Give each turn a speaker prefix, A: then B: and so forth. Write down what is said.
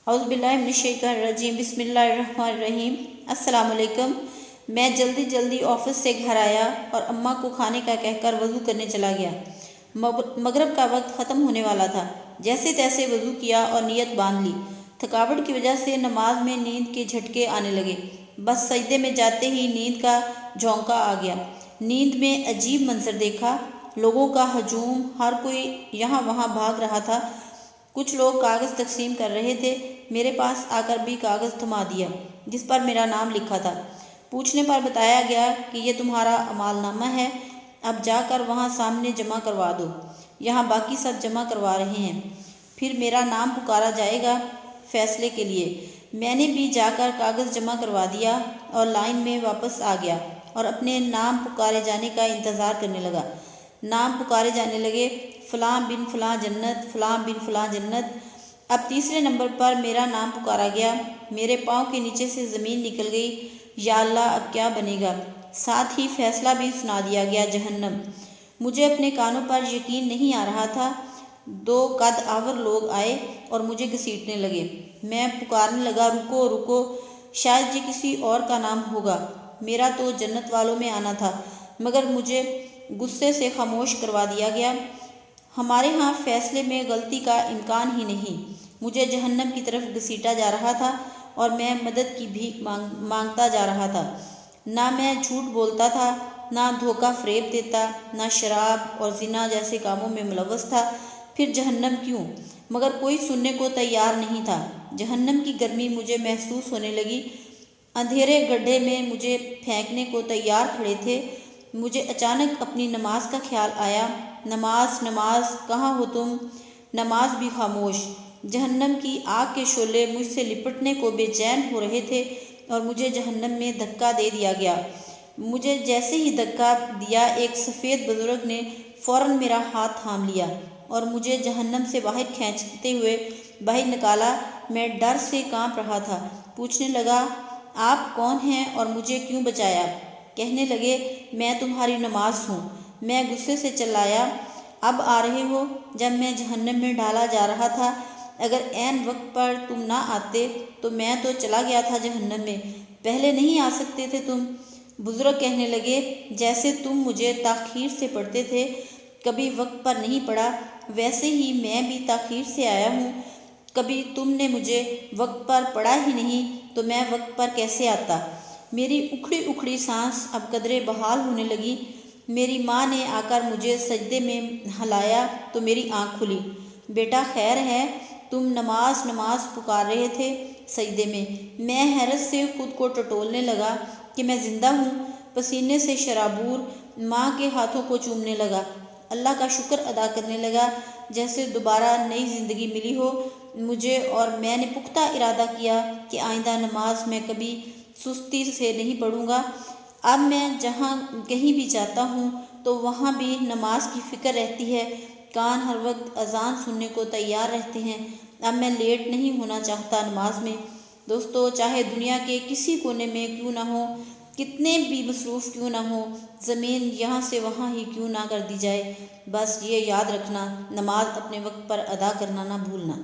A: اعوذ باللہ من الشیطان الرجیم بسم اللہ الرحمن الرحیم۔ السلام علیکم۔ میں جلدی آفس سے گھر آیا اور اماں کو کھانے کا کہہ کر وضو کرنے چلا گیا۔ مغرب کا وقت ختم ہونے والا تھا۔ جیسے تیسے وضو کیا اور نیت باندھ لی۔ تھکاوٹ کی وجہ سے نماز میں نیند کے جھٹکے آنے لگے۔ بس سجدے میں جاتے ہی نیند کا جھونکا آ گیا۔ نیند میں عجیب منظر دیکھا، لوگوں کا ہجوم، ہر کوئی یہاں وہاں بھاگ رہا تھا۔ کچھ لوگ کاغذ تقسیم کر رہے تھے۔ میرے پاس آ کر بھی کاغذ تھما دیا جس پر میرا نام لکھا تھا۔ پوچھنے پر بتایا گیا کہ یہ تمہارا اعمال نامہ ہے، اب جا کر وہاں سامنے جمع کروا دو، یہاں باقی سب جمع کروا رہے ہیں، پھر میرا نام پکارا جائے گا فیصلے کے لیے۔ میں نے بھی جا کر کاغذ جمع کروا دیا اور لائن میں واپس آ گیا اور اپنے نام پکارے جانے کا انتظار کرنے لگا۔ نام پکارے جانے لگے، فلاں بن فلاں جنت، فلاں بن فلاں جنت۔ اب تیسرے نمبر پر میرا نام پکارا گیا۔ میرے پاؤں کے نیچے سے زمین نکل گئی۔ یا اللہ، اب کیا بنے گا؟ ساتھ ہی فیصلہ بھی سنا دیا گیا، جہنم۔ مجھے اپنے کانوں پر یقین نہیں آ رہا تھا۔ دو قد آور لوگ آئے اور مجھے گھسیٹنے لگے۔ میں پکارنے لگا، رکو رکو، شاید یہ کسی اور کا نام ہوگا، میرا تو جنت والوں میں آنا تھا، مگر مجھے غصے سے خاموش کروا دیا گیا۔ ہمارے ہاں فیصلے میں غلطی کا امکان ہی نہیں۔ مجھے جہنم کی طرف گھسیٹا جا رہا تھا اور میں مدد کی بھیک مانگتا جا رہا تھا۔ نہ میں جھوٹ بولتا تھا، نہ دھوکہ فریب دیتا، نہ شراب اور زنا جیسے کاموں میں ملوث تھا، پھر جہنم کیوں؟ مگر کوئی سننے کو تیار نہیں تھا۔ جہنم کی گرمی مجھے محسوس ہونے لگی۔ اندھیرے گڈھے میں مجھے پھینکنے کو تیار کھڑے تھے۔ مجھے اچانک اپنی نماز کا خیال آیا۔ نماز نماز، کہاں ہو تم؟ نماز بھی خاموش۔ جہنم کی آگ کے شعلے مجھ سے لپٹنے کو بے چین ہو رہے تھے اور مجھے جہنم میں دھکا دے دیا گیا۔ مجھے جیسے ہی دھکا دیا، ایک سفید بزرگ نے فوراً میرا ہاتھ تھام لیا اور مجھے جہنم سے باہر کھینچتے ہوئے باہر نکالا۔ میں ڈر سے کانپ رہا تھا۔ پوچھنے لگا، آپ کون ہیں اور مجھے کیوں بچایا؟ کہنے لگے، میں تمہاری نماز ہوں۔ میں غصے سے چلایا، اب آ رہے ہو؟ جب میں جہنم میں ڈالا جا رہا تھا، اگر عین وقت پر تم نہ آتے تو میں تو چلا گیا تھا جہنم میں، پہلے نہیں آ سکتے تھے تم؟ بزرگ کہنے لگے، جیسے تم مجھے تاخیر سے پڑھتے تھے، کبھی وقت پر نہیں پڑھا، ویسے ہی میں بھی تاخیر سے آیا ہوں۔ کبھی تم نے مجھے وقت پر پڑھا ہی نہیں تو میں وقت پر کیسے آتا؟ میری اکھڑی اکھڑی سانس اب قدرے بحال ہونے لگی۔ میری ماں نے آ کر مجھے سجدے میں ہلایا تو میری آنکھ کھلی۔ بیٹا خیر ہے؟ تم نماز نماز پکار رہے تھے سجدے میں۔ میں حیرت سے خود کو ٹٹولنے لگا کہ میں زندہ ہوں۔ پسینے سے شرابور ماں کے ہاتھوں کو چومنے لگا۔ اللہ کا شکر ادا کرنے لگا جیسے دوبارہ نئی زندگی ملی ہو مجھے، اور میں نے پختہ ارادہ کیا کہ آئندہ نماز میں کبھی سستی سے نہیں پڑھوں گا۔ اب میں جہاں کہیں بھی جاتا ہوں تو وہاں بھی نماز کی فکر رہتی ہے، کان ہر وقت اذان سننے کو تیار رہتے ہیں۔ اب میں لیٹ نہیں ہونا چاہتا نماز میں۔ دوستو، چاہے دنیا کے کسی کونے میں کیوں نہ ہو، کتنے بھی مصروف کیوں نہ ہو، زمین یہاں سے وہاں ہی کیوں نہ کر دی جائے، بس یہ یاد رکھنا، نماز اپنے وقت پر ادا کرنا نہ بھولنا۔